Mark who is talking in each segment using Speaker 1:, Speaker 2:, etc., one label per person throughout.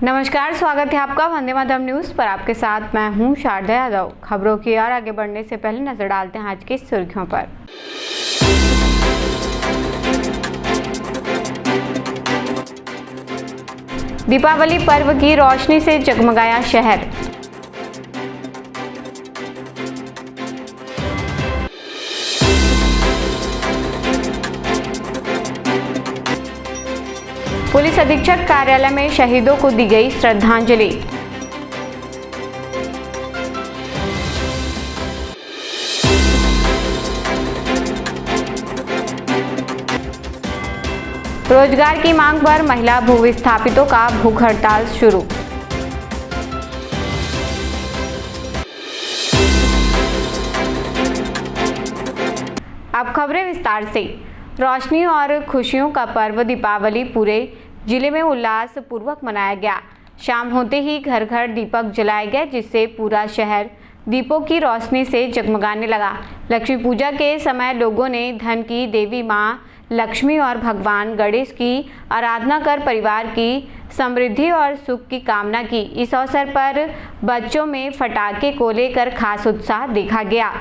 Speaker 1: नमस्कार, स्वागत है आपका वंदे मातरम न्यूज पर। आपके साथ मैं हूं शारदा यादव। खबरों की ओर आगे बढ़ने से पहले नजर डालते हैं आज की सुर्खियों पर। दीपावली पर्व की रोशनी से जगमगाया शहर। पुलिस अधीक्षक कार्यालय में शहीदों को दी गई श्रद्धांजलि। रोजगार की मांग पर महिला भूविस्थापितों का भूख हड़ताल शुरू। अब खबरें विस्तार से। रोशनी और खुशियों का पर्व दीपावली पूरे जिले में उल्लास पूर्वक मनाया गया। शाम होते ही घर घर दीपक जलाए गए, जिससे पूरा शहर दीपों की रोशनी से जगमगाने लगा। लक्ष्मी पूजा के समय लोगों ने धन की देवी मां लक्ष्मी और भगवान गणेश की आराधना कर परिवार की समृद्धि और सुख की कामना की। इस अवसर पर बच्चों में पटाखे को लेकर खास उत्साह देखा गया।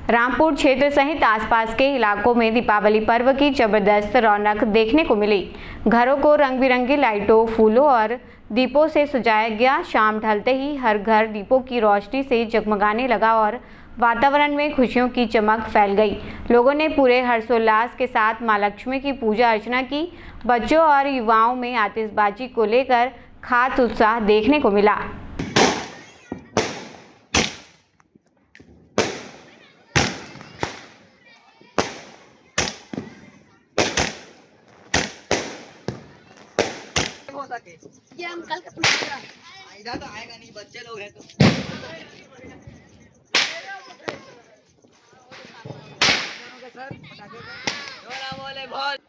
Speaker 1: रामपुर क्षेत्र सहित आसपास के इलाकों में दीपावली पर्व की जबरदस्त रौनक देखने को मिली। घरों को रंग बिरंगी लाइटों, फूलों और दीपों से सजाया गया। शाम ढलते ही हर घर दीपों की रोशनी से जगमगाने लगा और वातावरण में खुशियों की चमक फैल गई। लोगों ने पूरे हर्षोल्लास के साथ मां लक्ष्मी की पूजा अर्चना की। बच्चों और युवाओं में आतिशबाजी को लेकर खास उत्साह देखने को मिला।
Speaker 2: ये हम कल का इधर तो आएगा नहीं, बच्चे लोग हैं तो बोले बहुत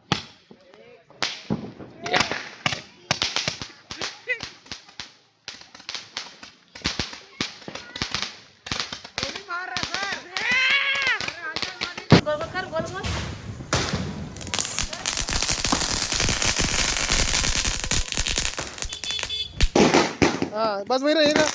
Speaker 3: बस वही रहेगा।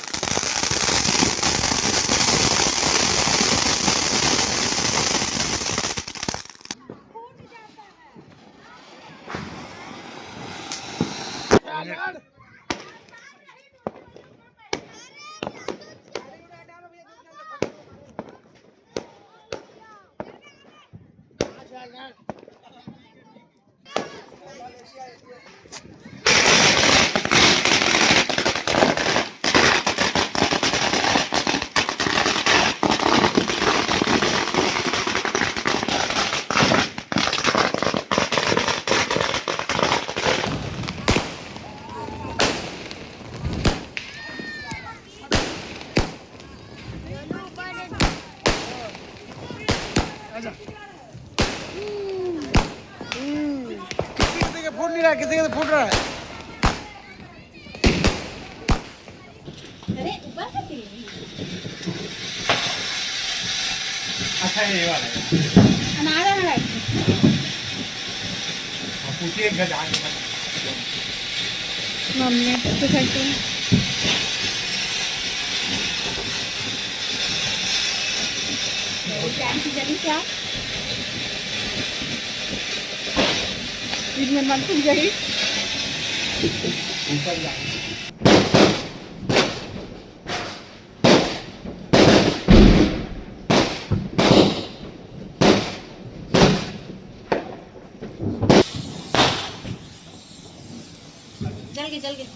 Speaker 3: फूट नहीं रहा, किसी का तो फूट रहा है।
Speaker 4: अच्छा ये वाला है। पूछिए गजा के
Speaker 2: मम्मी तो करते हैं क्या में मत गई
Speaker 4: ऊपर जा
Speaker 2: जल गए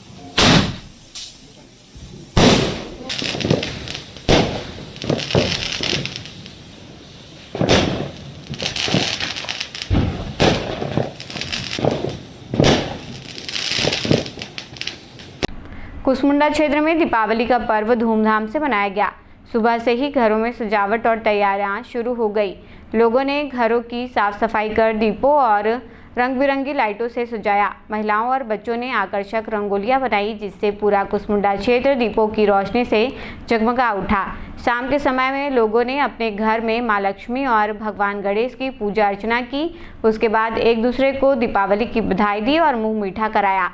Speaker 1: कुसमुंडा क्षेत्र में दीपावली का पर्व धूमधाम से मनाया गया। सुबह से ही घरों में सजावट और तैयारियां शुरू हो गई। लोगों ने घरों की साफ सफाई कर दीपों और रंग बिरंगी लाइटों से सजाया। महिलाओं और बच्चों ने आकर्षक रंगोलियां बनाई, जिससे पूरा कुसमुंडा क्षेत्र दीपों की रोशनी से जगमगा उठा। शाम के समय में लोगों ने अपने घर में मां लक्ष्मी और भगवान गणेश की पूजा अर्चना की। उसके बाद एक दूसरे को दीपावली की बधाई दी और मुंह मीठा कराया।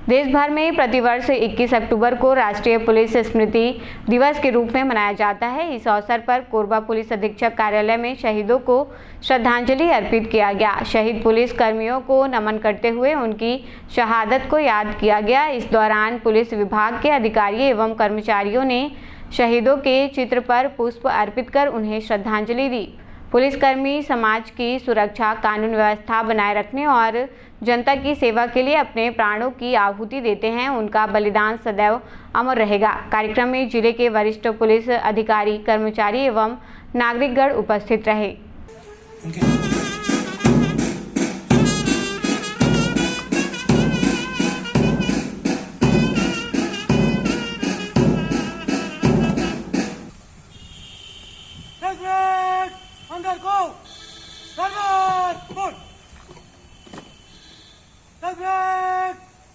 Speaker 1: देश भर में प्रतिवर्ष 21 अक्टूबर को राष्ट्रीय पुलिस स्मृति दिवस के रूप में मनाया जाता है। इस अवसर पर कोरबा पुलिस अधीक्षक कार्यालय में शहीदों को श्रद्धांजलि अर्पित किया गया। शहीद पुलिस कर्मियों को नमन करते हुए उनकी शहादत को याद किया गया। इस दौरान पुलिस विभाग के अधिकारी एवं कर्मचारियों ने शहीदों के चित्र पर पुष्प अर्पित कर उन्हें श्रद्धांजलि दी। पुलिसकर्मी समाज की सुरक्षा, कानून व्यवस्था बनाए रखने और जनता की सेवा के लिए अपने प्राणों की आहुति देते हैं। उनका बलिदान सदैव अमर रहेगा। कार्यक्रम में जिले के वरिष्ठ पुलिस अधिकारी, कर्मचारी एवं नागरिकगण उपस्थित रहे।
Speaker 3: अंदर को सरदार बोल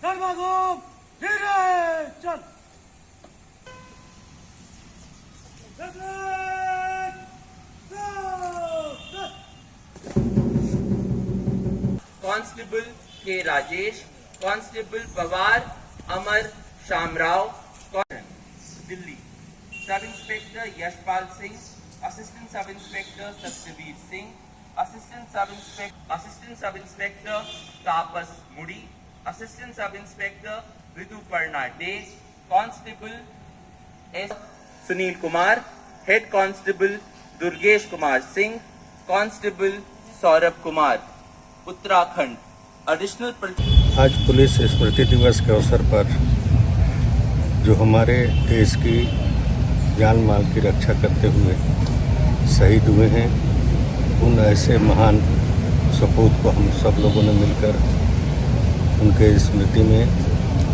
Speaker 3: धर्मागो धीरे चल
Speaker 5: constable K Rajesh, constable Pawar Amar Shamrao, Delhi. Sub inspector Yashpal Singh, assistant sub inspector Satyavir Singh, assistant sub inspector Tapas Mudi, assistant sub inspector Rituparna De, constable S Sunil Kumar, head constable Durgesh Kumar Singh, constable Saurabh Kumar, Uttarakhand. Additional
Speaker 6: आज पुलिस स्मृति दिवस के अवसर पर जो हमारे देश की जान माल की रक्षा करते हुए शहीद हुए हैं, उन ऐसे महान सपूत को हम सब लोगों ने मिलकर उनके स्मृति में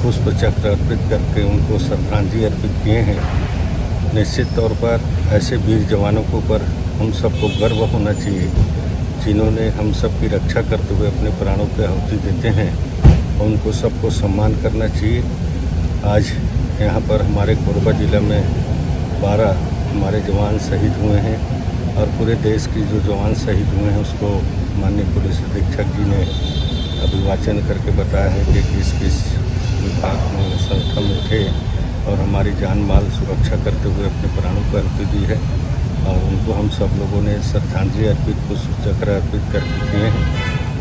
Speaker 6: पुष्प चक्र अर्पित करके उनको श्रद्धांजलि अर्पित किए हैं। निश्चित तौर पर ऐसे वीर जवानों के ऊपर हम सबको गर्व होना चाहिए, जिन्होंने हम सब की रक्षा करते हुए अपने प्राणों की आहुति देते हैं, और उनको सबको सम्मान करना चाहिए। आज यहाँ पर हमारे कोरबा जिला में 12 हमारे जवान शहीद हुए हैं, और पूरे देश की जो जवान शहीद हुए हैं उसको माननीय पुलिस अधीक्षक जी ने अभिवाचन करके बताया है कि किस विभाग में संस्था में थे और हमारी जान माल सुरक्षा करते हुए अपने प्राणों को आहुति दी है, और उनको हम सब लोगों ने श्रद्धांजलि अर्पित पुष्प चक्र अर्पित करके किए हैं।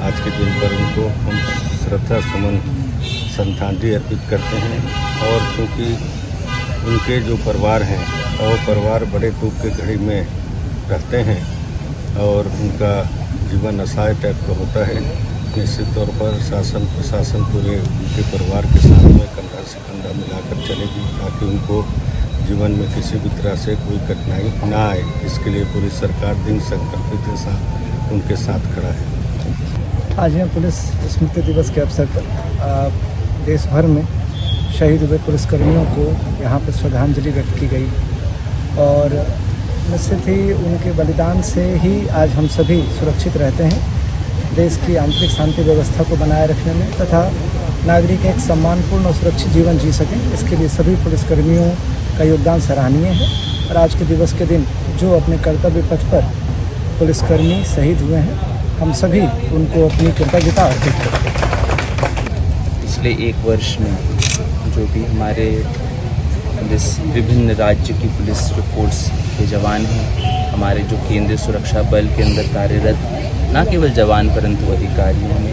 Speaker 6: आज के दिन पर उनको हम श्रद्धा सुमन श्रद्धांजलि अर्पित करते हैं। और चूँकि उनके जो परिवार हैं और परिवार बड़े दुख के घड़ी में रहते हैं, और उनका जीवन असहाय टाइप का होता है। निश्चित तौर पर शासन प्रशासन पूरे उनके परिवार के साथ में कंधा से कंधा मिलाकर चलेगी ताकि उनको जीवन में किसी भी तरह से कोई कठिनाई ना आए। इसके लिए पूरी सरकार दिन संकल्पित के साथ उनके साथ खड़ा है।
Speaker 7: आज यहाँ पुलिस स्मृति दिवस के अवसर पर देश भर में शहीद हुए पुलिसकर्मियों को यहाँ पर श्रद्धांजलि व्यक्त की गई और निश्चित ही उनके बलिदान से ही आज हम सभी सुरक्षित रहते हैं। देश की आंतरिक शांति व्यवस्था को बनाए रखने में तथा नागरिक एक सम्मानपूर्ण और सुरक्षित जीवन जी सकें, इसके लिए सभी पुलिसकर्मियों का योगदान सराहनीय है। और आज के दिवस के दिन जो अपने कर्तव्य पथ पर पुलिसकर्मी शहीद हुए हैं, हम सभी उनको अपनी कृतज्ञता अर्पित करते हैं।
Speaker 8: पिछले एक वर्ष में जो भी हमारे पुलिस विभिन्न राज्य की पुलिस फोर्स के जवान हैं, हमारे जो केंद्रीय सुरक्षा बल के अंदर कार्यरत न केवल जवान परंतु अधिकारियों ने,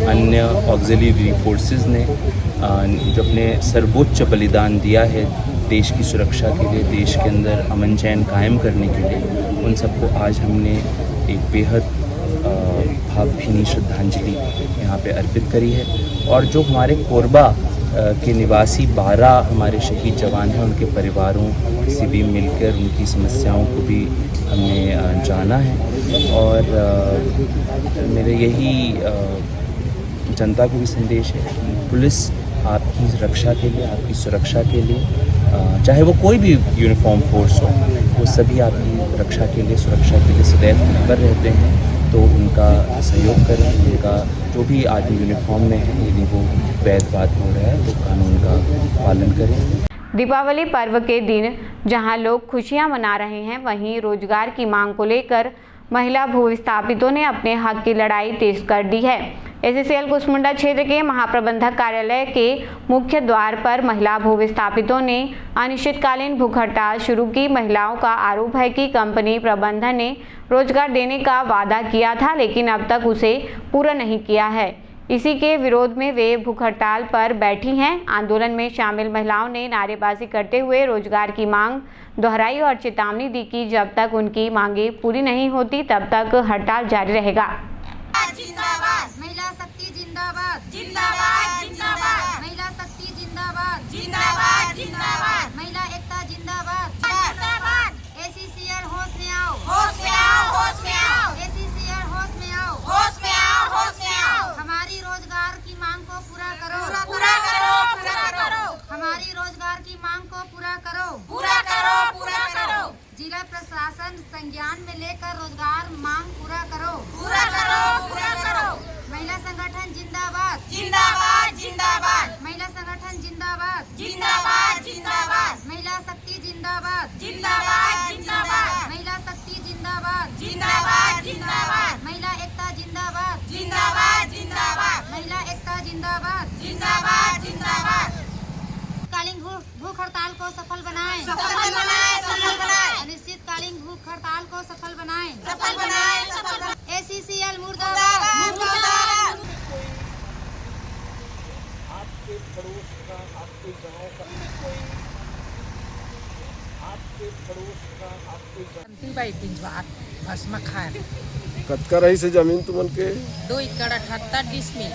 Speaker 8: अन्य ऑक्सिलरी फोर्सेस ने जो अपने सर्वोच्च बलिदान दिया है देश की सुरक्षा के लिए, देश के अंदर अमन चैन कायम करने के लिए, उन सबको आज हमने एक बेहद भावभीनी श्रद्धांजलि यहाँ पे अर्पित करी है। और जो हमारे कोरबा के निवासी 12 हमारे शहीद जवान हैं, उनके परिवारों से भी मिलकर उनकी समस्याओं को भी हमने जाना है। और मेरे यही जनता को भी संदेश है कि पुलिस आपकी रक्षा के लिए, आपकी सुरक्षा के लिए, चाहे वो कोई भी यूनिफॉर्म फोर्स हो, वो सभी आपकी रक्षा के लिए, सुरक्षा के लिए सदैव तत्पर रहते हैं। तो उनका सहयोग करें, उनका जो भी आदमी यूनिफॉर्म में है, यदि वो वैध बात हो रहा है तो कानून का पालन करें।
Speaker 1: दीपावली पर्व के दिन जहां लोग खुशियां मना रहे हैं, वहीं रोजगार की मांग को लेकर महिला भूविस्थापितों ने अपने हक की लड़ाई तेज कर दी है। एससीएल कुसमुंडा क्षेत्र के महाप्रबंधक कार्यालय के मुख्य द्वार पर महिला भूविस्थापितों ने अनिश्चितकालीन भूख हड़ताल शुरू की। महिलाओं का आरोप है कि कंपनी प्रबंधन ने रोजगार देने का वादा किया था, लेकिन अब तक उसे पूरा नहीं किया है। इसी के विरोध में वे भूख हड़ताल पर बैठी हैं। आंदोलन में शामिल महिलाओं ने नारेबाजी करते हुए रोजगार की मांग दोहराई और चेतावनी दी कि जब तक उनकी मांगे पूरी नहीं होती तब तक हड़ताल जारी रहेगा।
Speaker 9: जिंदाबाद महिला शक्ति, जिंदाबाद जिंदाबाद जिंदाबाद महिला शक्ति, जिंदाबाद जिंदाबाद जिंदाबाद महिला एकता, जिंदाबाद जिंदाबाद। एससीएल होश में आओ, होश में आओ, होश में आओ। एससीएल होश में आओ, होश में आओ, होश में आओ। हमारी रोजगार की मांग को पूरा करो, पूरा करो, पूरा करो। हमारी रोजगार की मांग को पूरा करो, पूरा करो, पूरा करो। जिला प्रशासन संज्ञान में लेकर रोजगार मांग पूरा करो, पूरा करो, पूरा करो। महिला संगठन जिंदाबाद, जिंदाबाद जिंदाबाद। महिला संगठन जिंदाबाद, जिंदाबाद जिंदाबाद। महिला शक्ति जिंदाबाद, जिंदाबाद जिंदाबाद। महिला शक्ति जिंदाबाद, जिंदाबाद जिंदाबाद। महिला एकता जिंदाबाद, जिंदाबाद जिंदाबाद। महिला एकता जिंदाबाद, जिंदाबाद जिंदाबाद। कालीन भूख हड़ताल को सफल बनाएं, सफल बनाएं, सफल बनाएं। अनिश्चितकालीन भूख हड़ताल को सफल बनाएं, सफल बनाएं, सफल बनाएं। एससीएल मुर्दाबाद, मुर्दाबाद।
Speaker 3: आपके पड़ोस का, आपके गांव का कोई, आपके पड़ोस का, आपके
Speaker 10: भाई पिंजवार भस्म खार
Speaker 3: कतका रही से जमीन तुमन के
Speaker 10: 2 एकड़ 78 डिसमिल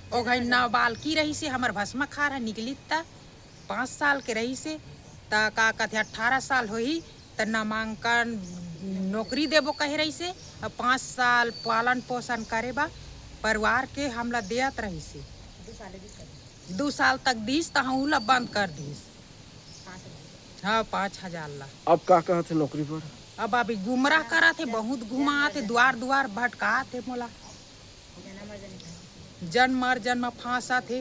Speaker 10: ओ घई नाव बालकी रही से हमर भस्म खार है निकली त 5 साल के रही से त का कथे 18 साल होही त नामांकन नौकरी देबो कहे रही से। 5 साल पालन पोषण करे बा परिवार के हमला देत रही से। 2 साल तक दीस त हूँ ला बंद कर दीस। हाँ 5000 ला।
Speaker 3: अब का कहते नौकरी पर?
Speaker 10: अब अभी गुमराह करा थे, बहुत घुमा थे, द्वार द्वार भटका थे मोला, जन्म मर जन्म फांसा थे।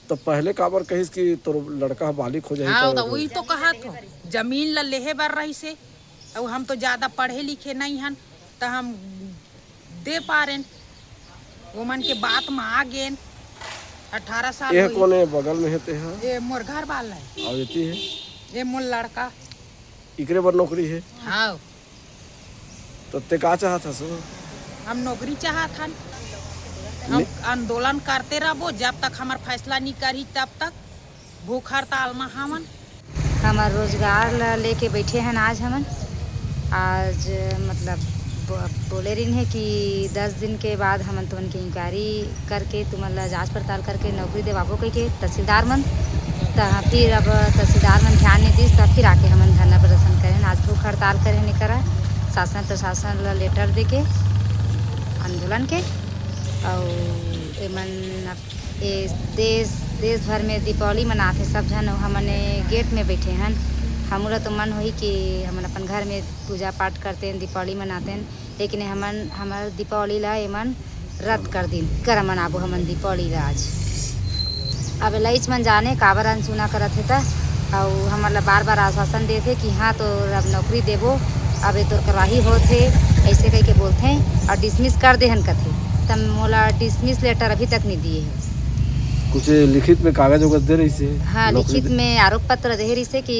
Speaker 3: तो पहले काबर कहिस कि तोर लड़का बालिक हो जाए?
Speaker 10: हाँ तो वही तो कहा तो जमीन ला लेहे बर रही से। और हम तो ज्यादा पढ़े लिखे नहीं हन तो हम दे पा रहे वो मन के बात में आ गए। 18 साल
Speaker 3: ये कोने बगल में हेते हैं?
Speaker 10: ये मोर घर वाला है।
Speaker 3: और येती है
Speaker 10: ये मोर लड़का
Speaker 3: इकरे बर नौकरी है।
Speaker 10: हाँ
Speaker 3: तो ते का चाहत हस?
Speaker 10: हम नौकरी चाहत हन, हम आंदोलन करते रहो जब तक हमार फैसला नहीं करी तब तक भूख हड़ताल में हमन।
Speaker 11: हमार रोजगार लेके बैठे हैं आज हमन। आज मतलब
Speaker 9: बोले रही है कि 10 दिन के बाद हम तुमन के इंक्वायरी करके तुमन ला जांच पड़ताल करके नौकरी देवाबो कह के तहसीलदार मन फिर अब तहसीलदार मन ध्यान नहीं दिस तब फिर आके हमन धरना प्रदर्शन करें। आज भूख हड़ताल करे नहीं करा शासन प्रशासन ला लेटर दे के आंदोलन के और देश भर में दीपावली मनाते सब जन हमने गेट में बैठे हैं। हमारा तो मन हुई कि हम अपन घर में पूजा पाठ करते हैं दीपावली मनाते हैं, लेकिन हमार दीपावली ला एमन रद्द कर दिन कर मनाबो हमन दीपावली ला आज। अब लइच मन जाने काबर अनसुना करत है और हमारा बार बार आश्वासन देते कि हाँ तो अब नौकरी देबो, अब तो करवाही होते ऐसे कह के बोलते हैं और डिसमिस कर देहन कथे। तब मोला डिसमिस लेटर अभी तक नहीं दिए है।
Speaker 3: कुछ लिखित में कागज वगज दे रही से?
Speaker 9: हाँ, लिखित में आरोप पत्र दे रही से कि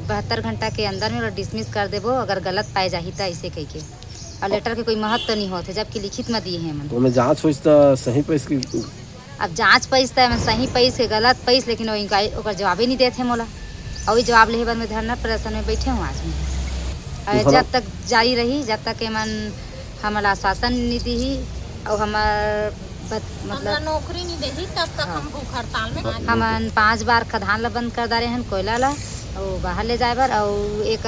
Speaker 9: 72 घंटा के अंदर में डिसमिस कर देबो अगर गलत पाए जाही तो ऐसे कह के। और लेटर के कोई महत्व तो नहीं होते जबकि लिखित में दिए हैं।
Speaker 3: तो मैं जांच होइस तो सही पैस की
Speaker 9: अब जांच पैस तो सही पैस के गलत पैस, लेकिन वो जवाब ही नहीं देते मोला। और वही जवाब लेहे बाद में धरना प्रदर्शन में बैठे हूँ आज में। और जब तक जारी रही जब तक हमारा आश्वासन नहीं दी और हमार मतलब
Speaker 10: नौकरी नहीं देही तब तक हम भूख हड़ताल में।
Speaker 9: हमन 5 बार खदान ला बंद कर दारे हैं कोयला ला और बाहर ले जाए बार और एक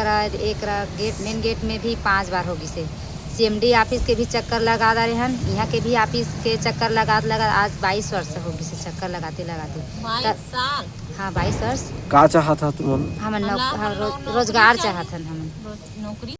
Speaker 9: गेट मेन गेट में भी 5 बार होगी से CMD ऑफिस के भी चक्कर लगा दारे हैं, यहाँ के भी ऑफिस के चक्कर लगा आज 22 वर्ष होगी से चक्कर लगाते
Speaker 10: 22 साल।
Speaker 9: हाँ 22 वर्ष।
Speaker 3: का चाहा था तुम?
Speaker 9: हम रोजगार चाहत हन हमन
Speaker 10: नौकरी।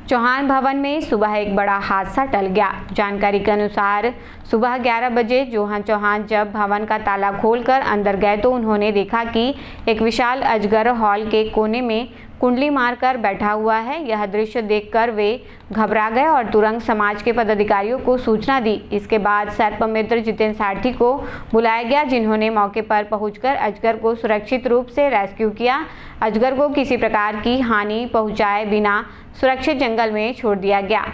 Speaker 1: चौहान भवन में सुबह एक बड़ा हादसा टल गया। जानकारी के अनुसार सुबह 11 बजे जोहन चौहान जब भवन का ताला खोलकर अंदर गए तो उन्होंने देखा कि एक विशाल अजगर हॉल के कोने में कुंडली मारकर बैठा हुआ है। यह दृश्य देखकर वे घबरा गए और तुरंत समाज के पदाधिकारियों को सूचना दी। इसके बाद सर्प मित्र जितेंद्र सारथी को बुलाया गया, जिन्होंने मौके पर पहुंचकर अजगर को सुरक्षित रूप से रेस्क्यू किया। अजगर को किसी प्रकार की हानि पहुंचाए बिना सुरक्षित जंगल में छोड़ दिया गया।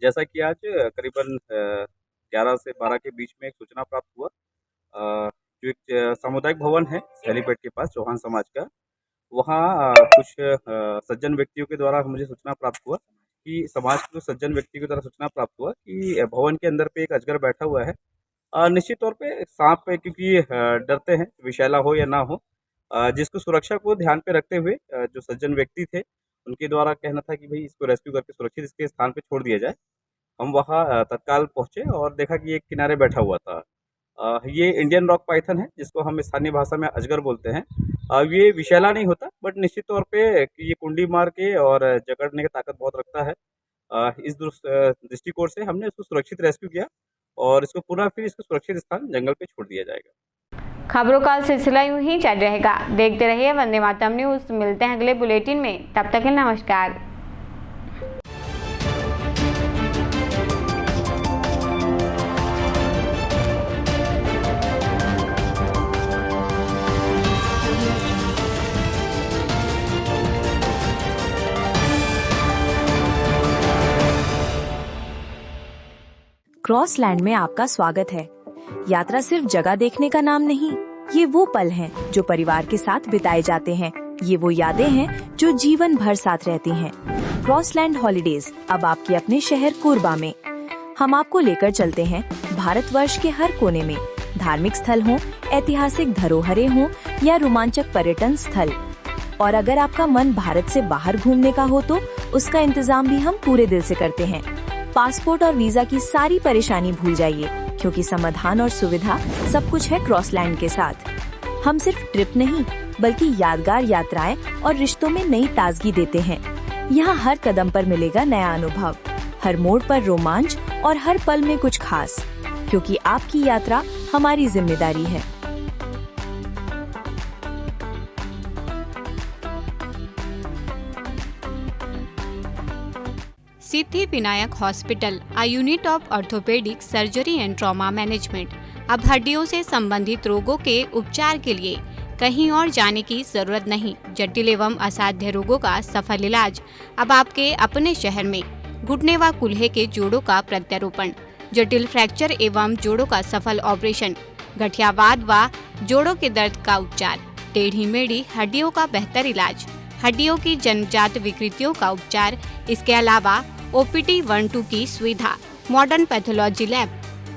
Speaker 11: जैसा कि आज करीबन 11 से 12 के बीच में एक सूचना प्राप्त हुआ, जो एक सामुदायिक भवन है हेलीपैड के पास चौहान समाज का, वहाँ कुछ सज्जन व्यक्तियों के द्वारा मुझे सूचना प्राप्त हुआ कि समाज के सज्जन व्यक्तियों के द्वारा सूचना प्राप्त हुआ कि भवन के अंदर पे एक अजगर बैठा हुआ है। निश्चित तौर पे सांप पे क्योंकि डरते हैं, विषैला हो या ना हो, जिसको सुरक्षा को ध्यान पे रखते हुए जो सज्जन व्यक्ति थे उनके द्वारा कहना था कि भाई इसको रेस्क्यू करके सुरक्षित इसके स्थान पे छोड़ दिया जाए। हम वहाँ तत्काल पहुँचे और देखा कि एक किनारे बैठा हुआ था। ये इंडियन रॉक पाइथन है, जिसको हम स्थानीय भाषा में अजगर बोलते हैं। ये विषैला नहीं होता, बट निश्चित तौर पे ये कुंडी मार के और जकड़ने की ताकत बहुत रखता है। इस दृष्टिकोण से हमने उसको सुरक्षित रेस्क्यू किया और इसको पुनः फिर इसको सुरक्षित स्थान जंगल पे छोड़ दिया जाएगा।
Speaker 1: खबरों का सिलसिला यूं ही चल रहेगा। देखते रहिए वंदे मातरम न्यूज़। मिलते हैं अगले बुलेटिन में, तब तक के लिए नमस्कार।
Speaker 12: क्रॉसलैंड में आपका स्वागत है। यात्रा सिर्फ जगह देखने का नाम नहीं, ये वो पल हैं जो परिवार के साथ बिताए जाते हैं। ये वो यादें हैं जो जीवन भर साथ रहती हैं। क्रॉसलैंड हॉलिडेज अब आपके अपने शहर कोरबा में। हम आपको लेकर चलते हैं भारतवर्ष के हर कोने में। धार्मिक स्थल हो, ऐतिहासिक धरोहरें हो या रोमांचक पर्यटन स्थल, और अगर आपका मन भारत से बाहर घूमने का हो तो उसका इंतजाम भी हम पूरे दिल से करते हैं। पासपोर्ट और वीजा की सारी परेशानी भूल जाइए, क्योंकि समाधान और सुविधा सब कुछ है क्रॉसलैंड के साथ। हम सिर्फ ट्रिप नहीं बल्कि यादगार यात्राएं और रिश्तों में नई ताजगी देते हैं। यहाँ हर कदम पर मिलेगा नया अनुभव, हर मोड़ पर रोमांच और हर पल में कुछ खास, क्योंकि आपकी यात्रा हमारी जिम्मेदारी है।
Speaker 1: Siddhi Vinayak hospital, a unit of orthopaedic surgery and trauma management. अब हड्डियों से संबंधित रोगों के उपचार के लिए कहीं और जाने की जरूरत नहीं। जटिल एवं असाध्य रोगों का सफल इलाज अब आपके अपने शहर में। घुटने व कूल्हे के जोड़ों का प्रत्यारोपण, जटिल फ्रैक्चर एवं जोड़ों का सफल ऑपरेशन, गठियावाद व जोड़ों के दर्द का उपचार, टेढ़ी मेढ़ी हड्डियों का बेहतर इलाज, हड्डियों की जन्मजात विकृतियों का उपचार। इसके अलावा OPT 1-2 की सुविधा, modern pathology lab,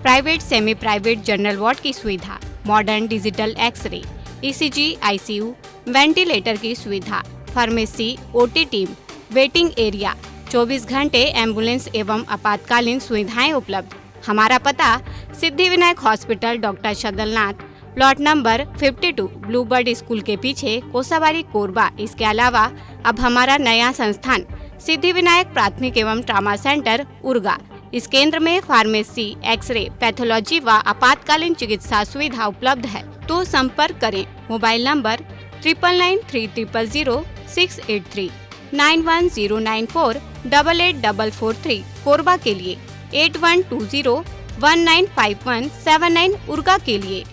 Speaker 1: private semi private general ward की सुविधा, modern digital X-ray, ECG, ICU, ventilator की सुविधा, pharmacy, OT team, waiting area, 24 घंटे एम्बुलेंस एवं आपातकालीन सुविधाएं उपलब्ध। हमारा पता Siddhi Vinayak hospital, doctor Shadalnath, plot number 52, Bluebird school के पीछे, कोसाबारी, कोरबा। इसके अलावा अब हमारा नया संस्थान सिद्धि विनायक प्राथमिक एवं ट्रामा सेंटर, उर्गा। इस केंद्र में फार्मेसी, एक्सरे, पैथोलॉजी व आपातकालीन चिकित्सा सुविधा उपलब्ध है। तो संपर्क करें। मोबाइल नंबर 9993000683, 9109488443, कोरबा के लिए 8120195179, उर्गा के लिए।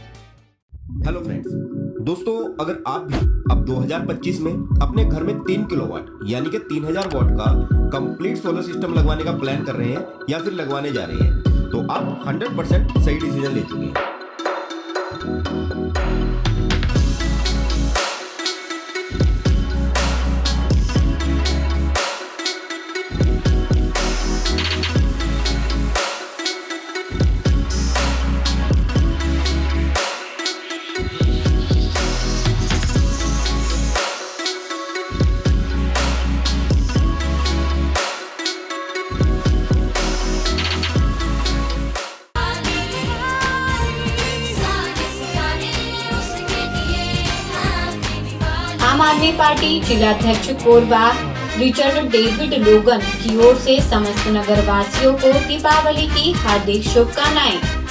Speaker 13: हेलो फ्रेंड्स, दोस्तों अगर आप भी अब 2025 में अपने घर में 3 किलोवाट यानी कि 3000 वाट का कंप्लीट सोलर सिस्टम लगवाने का प्लान कर रहे हैं या फिर लगवाने जा रहे हैं, तो आप 100% सही डिसीजन ले चुके हैं।
Speaker 1: आम आदमी पार्टी जिलाध्यक्ष कोरबा रिचर्ड डेविड लोगन की ओर से समस्त नगर वासियों को दीपावली की हार्दिक शुभकामनाएं।